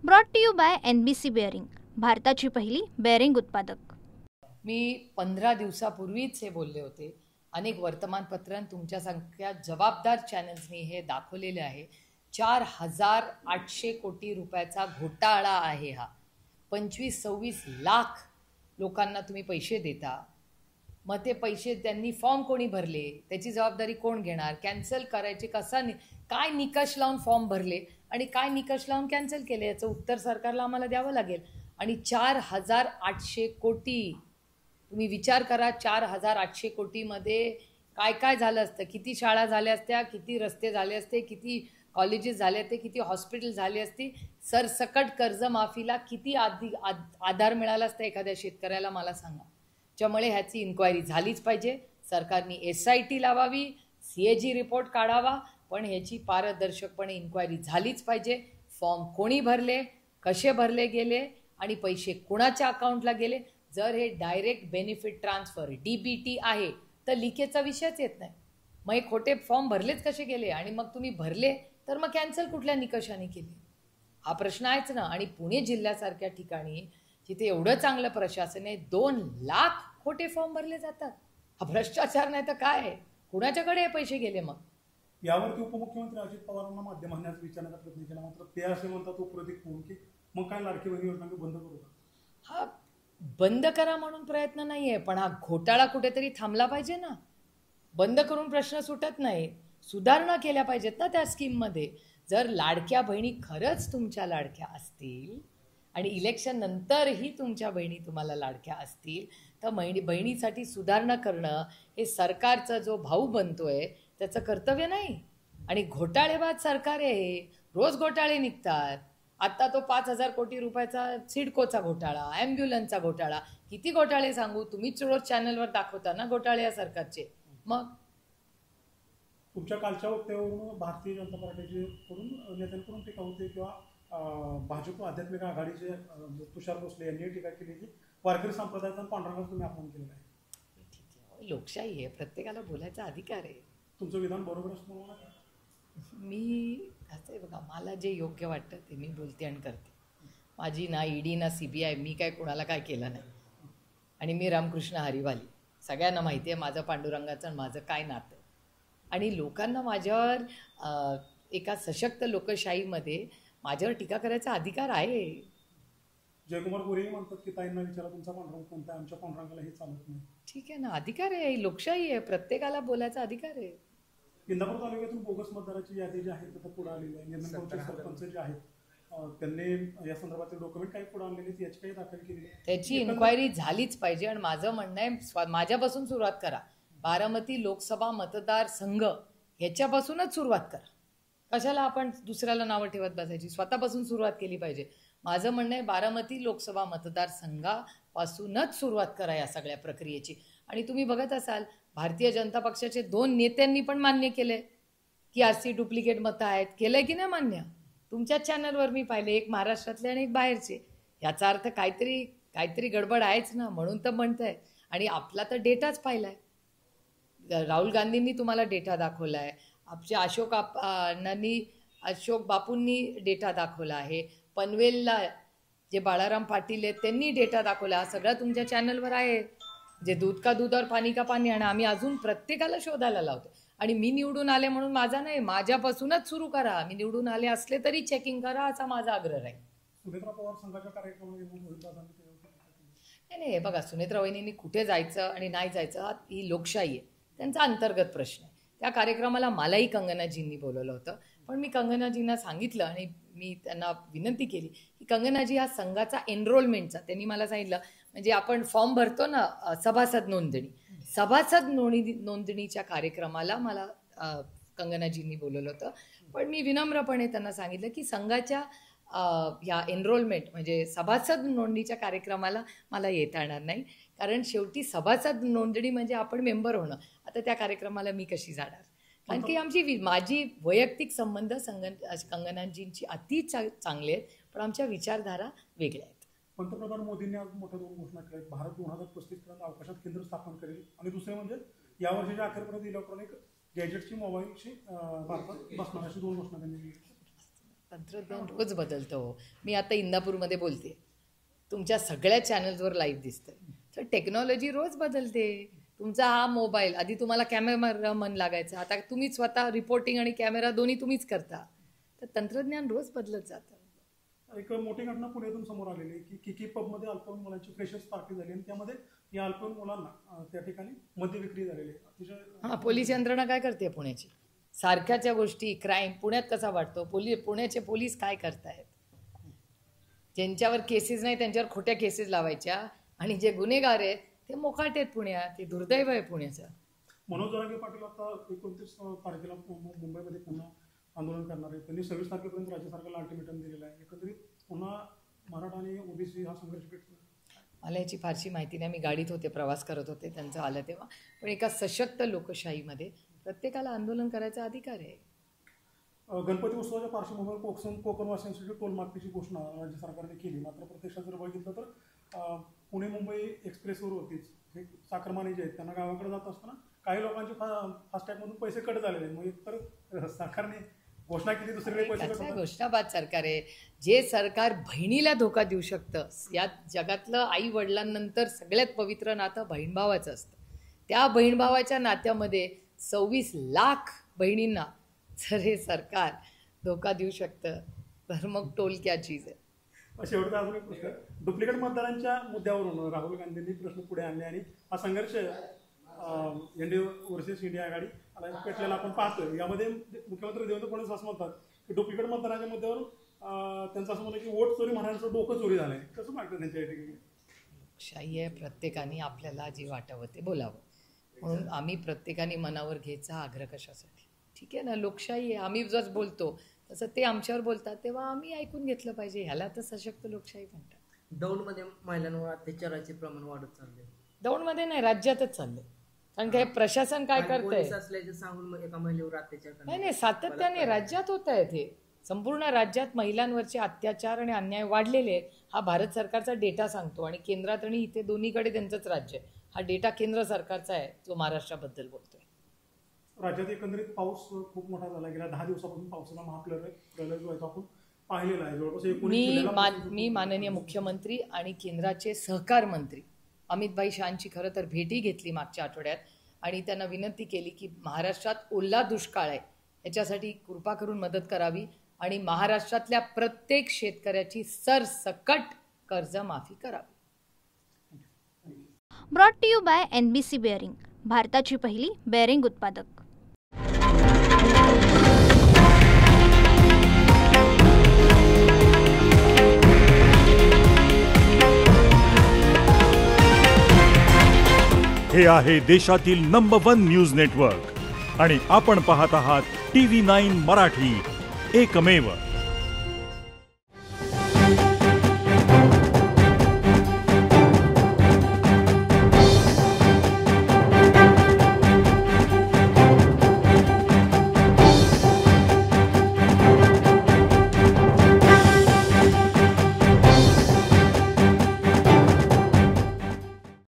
Brought to you by NBC bearing, भारताची पहिली bearing उत्पादक। मी 15 दिवसापूर्वीच हे बोलले होते। अनेक वर्तमानपत्रांत तुमच्यासारख्या जबाबदार चॅनल्सनी हे दाखवलेले आहे। 4,800 कोटी रुपयाचा घोटाळा आहे हा। 25-26 लाख लोकांना तुम्ही पैसे देता, मग ते पैसे त्यांनी फॉर्म कोणी भरले, त्याची जबाबदारी कोण घेणार, कॅन्सल करायचे कसा, काय निकष लावून फॉर्म भरले आणि काय निकष लावून कॅन्सल केले, याचं उत्तर सरकारला आम्हाला द्यावं लागेल। आणि 4,800 कोटी, तुम्ही विचार करा, 4,800 कोटीमध्ये काय काय झालं असतं, किती शाळा झाल्या असत्या, किती रस्ते झाले असते, किती कॉलेजेस झाले असते, किती हॉस्पिटल झाले असते, सरसकट कर्जमाफीला किती आधार मिळाला असता एखाद्या शेतकऱ्याला, मला सांगा। त्यामुळे ह्याची इन्क्वायरी झालीच पाहिजे। सरकारने SIT लावावी, CAG रिपोर्ट काढावा, पण ह्याची पारदर्शकपणे इन्क्वायरी झालीच पाहिजे। फॉर्म कोणी भरले, कसे भरले गेले आणि पैसे कोणाच्या अकाउंटला गेले। जर हे डायरेक्ट बेनिफिट ट्रान्सफर DBT आहे तर लिकेजचा विषयच येत नाही। मग हे खोटे फॉर्म भरलेच कसे गेले, आणि मग तुम्ही भरले तर मग कॅन्सल कुठल्या निकषाने केले, हा प्रश्न आहेच ना। आणि पुणे जिल्ह्यासारख्या ठिकाणी जिथे एवढं चांगलं प्रशासन आहे, 2 लाख खोटे फॉर्म भरले जातात। हा भ्रष्टाचार नाही तर काय आहे? कुणाच्याकडे हे पैसे गेले? मग यावरती उपमुख्यमंत्री अजित पवारांना माध्यमांनी विचारण्याचा प्रयत्न केला, मात्र ते असे म्हणतात उपप्रतीक होऊन की मग काय लाडकी बहीण योजना बंद करू का? हा बंद करा म्हणून प्रयत्न नाही आहे, पण हा घोटाळा कुठेतरी थांबला पाहिजे ना। बंद करून प्रश्न सुटत नाही, सुधारणा केल्या पाहिजेत ना त्या स्कीममध्ये। जर लाडक्या बहिणी खरंच तुमच्या लाडक्या असतील आणि इलेक्शन नंतरही तुमच्या बहिणी तुम्हाला लाडक्या असतील, तर बहिणीसाठी सुधारणा करणं हे सरकारचा जो भाऊ बनतोय त्याचं कर्तव्य नाही। आणि घोटाळेबाज सरकार आहे, रोज घोटाळे निघतात। आता तो 5,000 कोटी रुपयाचा सिडकोचा घोटाळा, ॲम्ब्युलन्सचा घोटाळा, किती घोटाळे सांगू? तुम्हीच रोज चॅनलवर दाखवता ना घोटाळे या सरकारचे। मग तुमच्या कालच्या वक्तव्यावरून भारतीय जनता पार्टीकडून नेत्यांकडून टीका होते, किंवा भाजप आध्यात्मिक आघाडीचे तुषार भोसले यांनी टीका केली की वारकरी संप्रदायाचा पांडुरंगाचा तुम्ही अपमान केलेला आहे। ठीक आहे, लोकशाही आहे, प्रत्येकाला बोलायचा अधिकार आहे। तुमचं विधान बरोबर असं म्हणू नका। मी असं आहे बघा, मला जे योग्य वाटतं ते मी बोलते आणि करते। माझी ना ED ना CBI, मी काय कोणाला काय केलं नाही। आणि मी रामकृष्ण हरिवाली, सगळ्यांना माहिती आहे माझं पांडुरंगाचं आणि माझं काय नातं। आणि लोकांना माझ्यावर एका सशक्त लोकशाहीमध्ये माझ्यावर टीका करायचा अधिकार आहे। जयकुमार गोरे म्हणतात की ताईंना विचारा तुमचा पांडुरंग कोणता, आमच्या पांडुरंगाला हे चालत नाही। ठीक आहे ना, अधिकार आहे, लोकशाही आहे, प्रत्येकाला बोलायचा अधिकार आहे। इंदापूर तालुक्यातून बोगस मतदाराची यादी जी आहे आता पुढे आलेली आहे। निंदनगावचे सरपंच जे आहेत त्यांनी या संदर्भातील डॉक्युमेंट काही पुढे आणलेली, याची काही दाखल केली, त्याची इन्क्वायरी झालीच पाहिजे। आणि माझं म्हणणं आहे, माझ्यापासून सुरुवात करा। बारामती लोकसभा मतदारसंघ ह्याच्यापासूनच सुरुवात करा। कशाला आपण दुसऱ्याला नावं ठेवत बसायची, स्वतःपासून सुरुवात केली पाहिजे। माझं म्हणणं आहे, बारामती लोकसभा मतदारसंघापासूनच सुरुवात करा या सगळ्या प्रक्रियेची। आणि तुम्ही बघत असाल, भारतीय जनता पक्षाचे 2 नेत्यांनी पण मान्य केले की RC डुप्लिकेट मतं आहेत। केलंय की नाही मान्य? तुमच्याच चॅनलवर मी पाहिले, एक महाराष्ट्रातले आणि एक बाहेरचे। याचा अर्थ काहीतरी गडबड आहेच ना, म्हणून तर म्हणतंय। आणि आपला तर डेटाच पाहिलाय, राहुल गांधींनी तुम्हाला डेटा दाखवला आहे, आमच्या अशोक बापूंनी डेटा दाखवला आहे, पनवेलला जे बाळाराम पाटील आहेत त्यांनी डेटा दाखवला, सगळं तुमच्या चॅनलवर आहे। जे दूध का दूध और पाणी का पाणी, आणि आम्ही अजून प्रत्येकाला शोधायला लावतो। आणि मी निवडून आले म्हणून माझा नाही, माझ्यापासूनच सुरू करा। मी निवडून आले असले तरी चेकिंग करा, असा माझा आग्रह आहे। सुनेत्रा पवार संघाच्या कार्यक्रमामध्ये नाही बघा, सुनेत्रा वहिनींनी कुठे जायचं आणि नाही जायचं ही लोकशाही आहे, त्यांचा अंतर्गत प्रश्न आहे। त्या कार्यक्रमाला मलाही कंगनाजींनी बोलवलं होतं, पण मी कंगनाजींना सांगितलं आणि मी त्यांना विनंती केली की कंगनाजी, हा संघाचा एनरोलमेंटचा, त्यांनी मला सांगितलं म्हणजे आपण फॉर्म भरतो ना सभासद नोंदणीच्या कार्यक्रमाला मला कंगनाजींनी बोलवलं होतं। पण मी विनम्रपणे त्यांना सांगितलं की संघाच्या ह्या एनरोलमेंट म्हणजे सभासद नोंदणीच्या कार्यक्रमाला मला येता येणार नाही, कारण शेवटी सभासद नोंदणी म्हणजे आपण मेंबर होणं। आता त्या कार्यक्रमाला मी कशी जाणार? कारण की माझी वैयक्तिक संबंध कंगनाजींची अति चांगले आहेत, पण आमच्या विचारधारा वेगळ्या आहेत। पंतप्रधान मोदींनी आज मोठ्या 2 घोषणा केल्या। भारत 2035 पर्यंत अवकाशात केंद्र स्थापन करेल, आणि दुसरे म्हणजे यावर्षीच्या अखेरपर्यंत इलेक्ट्रॉनिक गॅजेटची मोबाईलची भारतात बसणार, अशी 2 घोषणा त्यांनी केली। तंत्रज्ञान रोज बदलतं हो. मी आता इंदापूरमध्ये बोलते, तुमच्या सगळ्या चॅनल्सवर लाईव्ह दिसतंय. तर टेक्नॉलॉजी रोज बदलते. तुमचा हा मोबाईल, आधी तुम्हाला कॅमेरा मन लागायचा, आता तुम्ही स्वतः रिपोर्टिंग आणि कॅमेरा दोन्ही तुम्हीच करता. तर तंत्रज्ञान रोज बदलत जातं. एक मोठी घटना पुण्यातून समोर आलेली आहे की किकी पबमध्ये अल्पवयीन मुलांची फ्रेशर्स पार्टी झाली आणि त्यामध्ये या अल्पवयीन मुलांना त्या ठिकाणी मद्य विक्री झालेली आहे. अतिशय पोलीस यंत्रणा काय करते पुण्याची? सारख्याच्या गोष्टी, क्राईम पुण्यात कसा वाटतो? पुण्याचे पोलीस काय करतायत? ज्यांच्यावर केसेस नाही त्यांच्यावर खोट्या केसेस लावायच्या आणि जे गुन्हेगार आहेत ते मोकाट आहेत पुण्यात. ते दुर्दैव आहे पुण्याचं. मनोज जरांगे पाटील आता 29 तारखेला मुंबईमध्ये पुन्हा आंदोलन करणार आहे. त्यांनी 26 तारखेपर्यंत राज्य सरकारला अल्टिमेटम दिलेला आहे. एकंदरीत पुन्हा मराठा आणि ओबीसी हा संघर्ष पेटतो. मला याची फारशी माहिती नाही. मी गाडीत होते, प्रवास करत होते त्यांचं आलं तेव्हा. पण एका सशक्त लोकशाहीमध्ये प्रत्येकाला आंदोलन करायचा अधिकार आहे. गणपती उत्सवाच्या पार्श्वभूमीवर कोकणवासियांसाठी टोलमाफीची घोषणा राज्य सरकारने केली. मात्र प्रत्यक्षात जर बघितलं तर पुणे मुंबई एक्सप्रेसवर होतीच हे चाकरमाने जे आहेत त्यांना गावाकडे जात असताना काही लोकांचे फास्टॅगमधून पैसे कट झालेले आहेत. मग एकतर सरकारने घोषणा केली, दुसरीकडे पैसे कट. घोषणाबाद सरकार आहे. जे सरकार बहिणीला धोका देऊ शकतं, या जगातलं आई वडिलांनंतर सगळ्यात पवित्र नातं बहीण भावाचं असतं. त्या बहीण भावाच्या नात्यामध्ये 26 लाख बहिणींना जर हे सरकार धोका देऊ शकतं तर मग टोल क्या चीज आहे. शेवटचा अजून एक प्रश्न, डुप्लिकेट मतदारांच्या मुद्द्यावरून राहुल गांधींनी प्रश्न पुढे आणले आणि हा संघर्ष एनडीए वर्सेस इंडिया आघाडी पेटलेला आपण पाहतोय. यामध्ये मुख्यमंत्री देवेंद्र फडणवीस असं म्हणतात की डुप्लिकेट मतदारांच्या मुद्द्यावरून त्यांचं असं म्हणणं की वोट चोरी महाराजांचं डोकं चोरी झालंय. कसं वाटतं त्यांच्या या ठिकाणी? लोकशाही आहे, प्रत्येकाने आपल्याला जे वाटावं ते बोलावं. म्हणून आम्ही प्रत्येकाने मनावर घ्यायचा आग्रह कशासाठी? ठीक आहे ना, लोकशाही आहे. आम्ही जसं बोलतो तसं ते आमच्यावर बोलतात तेव्हा आम्ही ऐकून घेतलं पाहिजे. ह्याला तर सशक्त लोकशाही म्हणतात. दौंडमध्ये महिलांवर अत्याचाराचे प्रमाण वाढत चाललंय. दौंडमध्ये नाही, राज्यातच चाललंय. कारण काय प्रशासन काय करतंय? असल्याचे सांगून एका महिलेवर अत्याचार नाही, सातत्याने राज्यात होत आहे. ते संपूर्ण राज्यात महिलांवरचे अत्याचार आणि अन्याय वाढलेले आहेत. हा भारत सरकारचा डेटा सांगतो आणि केंद्रात आणि इथे दोन्हीकडे त्यांचंच राज्य आहे. हा डेटा केंद्र सरकारचा आहे जो महाराष्ट्राबद्दल बोलतोय. राज्यात एकंदरीत पाऊस खूप मोठा झाला. गेल्या 10 दिवसापासून पावसाला महाप्रलय जो आहे तो आपण पाहिलेला आहे. जवळपास मी माननीय मुख्यमंत्री आणि केंद्राचे सहकार मंत्री अमितभाई शहांची खरं तर भेटी घेतली मागच्या आठवड्यात आणि त्यांना विनंती केली की महाराष्ट्रात ओला दुष्काळ आहे, याच्यासाठी कृपा करून मदत करावी आणि महाराष्ट्रातल्या प्रत्येक शेतकऱ्याची सरसकट कर्जमाफी करावी. Brought to you by NBC bearing, भारताची पहिली बेअरिंग उत्पादक. हे आहे देशातील नंबर 1 न्यूज नेटवर्क आणि आपण पाहत आहात TV9 मराठी, एकमेव.